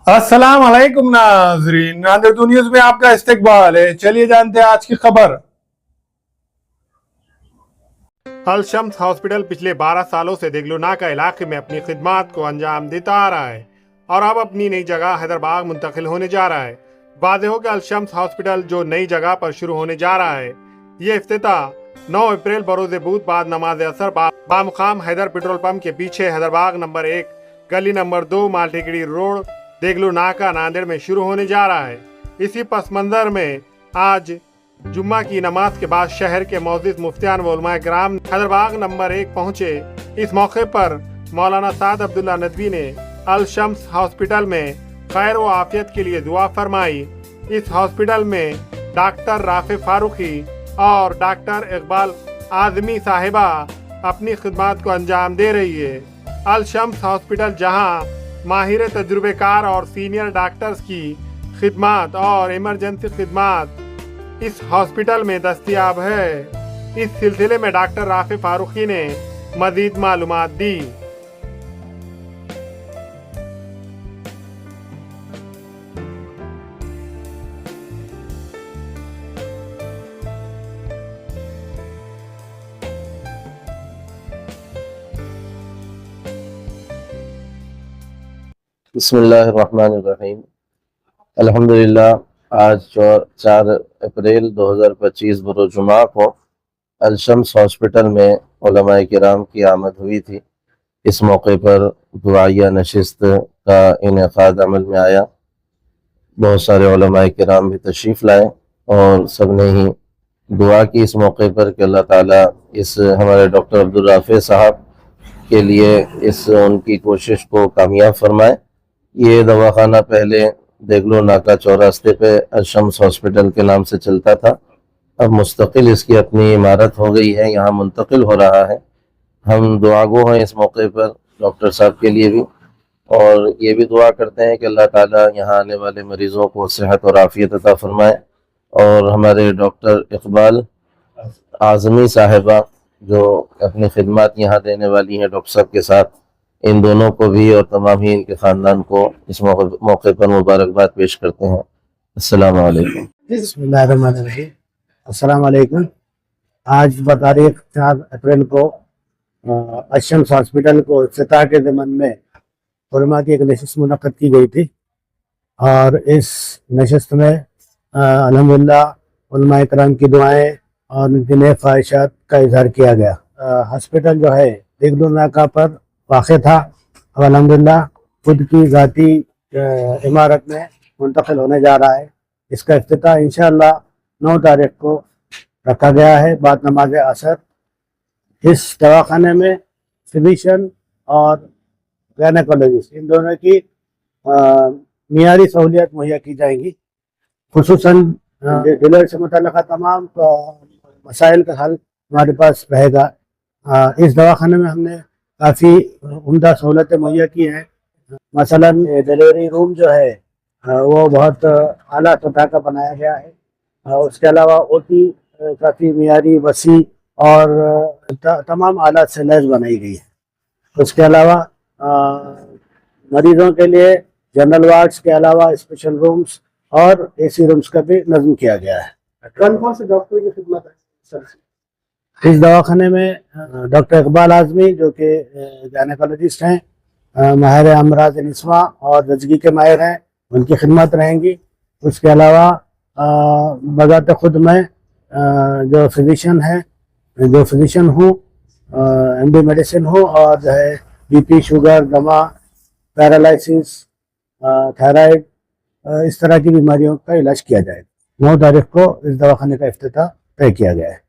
अस्सलाम वालेकुम नाज़रीन, नादिर टू न्यूज़ में आपका इस्तकबाल है। चलिए जानते हैं आज की खबर। अल शम्स हॉस्पिटल पिछले 12 सालों से देगलूनाका इलाके में अपनी खिदमात को अंजाम देता आ रहा है और अब अपनी नई जगह हैदराबाद मुंतकिल होने जा रहा है। वाज़ेह हो कि अल शम्स हॉस्पिटल जो नई जगह पर शुरू होने जा रहा है, ये इफ्तिताह 9 अप्रैल बरोज़ बूध बाद नमाज असर बामुकाम हैदर पेट्रोल पंप के पीछे हैदराबाद नंबर 1 गली नंबर 2 माल्टीगढ़ी रोड देगलूनाका नांदेड़ में शुरू होने जा रहा है। इसी पस मंज़र में आज जुम्मा की नमाज के बाद शहर के मौजूद मुफ्तियान व उलमाए किराम हैदराबाद नंबर 1 पहुंचे। इस मौके पर मौलाना साद अब्दुल्ला नदवी ने अल शम्स हॉस्पिटल में खैर व आफियत के लिए दुआ फरमाई। इस हॉस्पिटल में डॉक्टर राफे फारूकी और डॉक्टर इकबाल आज़मी साहिबा अपनी खिदमत को अंजाम दे रही है। अल शम्स हॉस्पिटल जहां माहिर तजुर्बेकार और सीनियर डॉक्टर्स की खिदमत और इमरजेंसी खिदमत इस हॉस्पिटल में दस्तयाब है। इस सिलसिले में डॉक्टर राफे फारूकी ने मज़ीद मालूमात दी। बिस्मिल्लाहिर्रहमानिर्रहीम। अल्हम्दुलिल्लाह आज 4 अप्रैल 2025 बरोज़ जुमा को अल शम्स हॉस्पिटल में उलमाए किराम की आमद हुई थी। इस मौके पर दुआया नशिस्त का इनेकाद अमल में आया। बहुत सारे उलमाए किराम भी तशरीफ़ लाए और सब ने ही दुआ की इस मौके पर कि अल्लाह ताला इस हमारे डॉक्टर अब्दुल राफ़े साहब के लिए इस उनकी कोशिश को कामयाब फरमाए। ये दवाखाना पहले देगलूनाका चौरास्ते पे अल शम्स हॉस्पिटल के नाम से चलता था। अब मुस्तकिल इसकी अपनी इमारत हो गई है, यहाँ मुंतकिल हो रहा है। हम दुआगो हैं इस मौके पर डॉक्टर साहब के लिए भी, और ये भी दुआ करते हैं कि अल्लाह ताला यहाँ आने वाले मरीज़ों को सेहत और आफ़ियत अता फरमाए। और हमारे डॉक्टर इकबाल आज़मी साहिबा जो अपनी खिदमत यहाँ देने वाली हैं डॉक्टर साहब के साथ, इन दोनों को भी और तमाम ही इनके ख़ानदान को इस मौके पर मुबारकबाद पेश करते हैं। अस्सलाम वालेकुम। बिस्मिल्लाहिर्रहमानिर्रहीम। अस्सलाम वालेकुम। आज बतारीख 4 अप्रैल को अल शम्स हॉस्पिटल को इफ्तिताह के ज़मन में उलमा की एक नशिस्त मुनक़्क़द की गई थी और इस नशिस्त में अल्हम्दुलिल्लाह उलमा इकराम की दुआएं और उनकी नेक ख्वाहिशात का इजहार किया गया। हॉस्पिटल जो है देगलूनाका पर वाक़ था, अब अल्हम्दुलिल्लाह खुद की ज़ाती इमारत में मुंतकिल होने जा रहा है। इसका इफ्तिताह इंशाअल्लाह 9 तारीख को रखा गया है बाद नमाज असर। इस दवाखाने में फिजिशियन और गायनेकोलॉजिस्ट इन दोनों की मियारी सहूलियत मुहैया की जाएंगी। खुसूसन डिलीवरी से मुतल्लिक़ तमाम मसाइल का हल हमारे पास रहेगा। इस दवाखाने में हमने काफ़ी उम्दा सहूलतें मुहैया की हैं। मसलन डिलीवरी रूम जो है वो बहुत आला सतह का बनाया गया है। उसके अलावा ओटी काफ़ी मियारी वसी और तमाम आलात से लैस बनाई गई है। उसके अलावा मरीज़ों के लिए जनरल वार्ड्स के अलावा स्पेशल रूम्स और एसी रूम्स का भी नज़म किया गया है। कौन कौन से डॉक्टर की खिदमत है इस दवाखाने में? डॉक्टर इकबाल आज़मी जो कि गायनेकोलॉजिस्ट हैं, माहिर अमराज निस्वा और रजगी के माहिर हैं, उनकी खिदमत रहेंगी। उसके अलावा बज़ात खुद मैं जो फिजिशियन हूँ, एमडी मेडिसिन हूँ और जो है बीपी, शुगर, दमा, पैरालिसिस, थायराइड, इस तरह की बीमारियों का इलाज किया जाएगा। 9 तारीख को इस दवाखाने का इफ्तिताह तय किया गया है।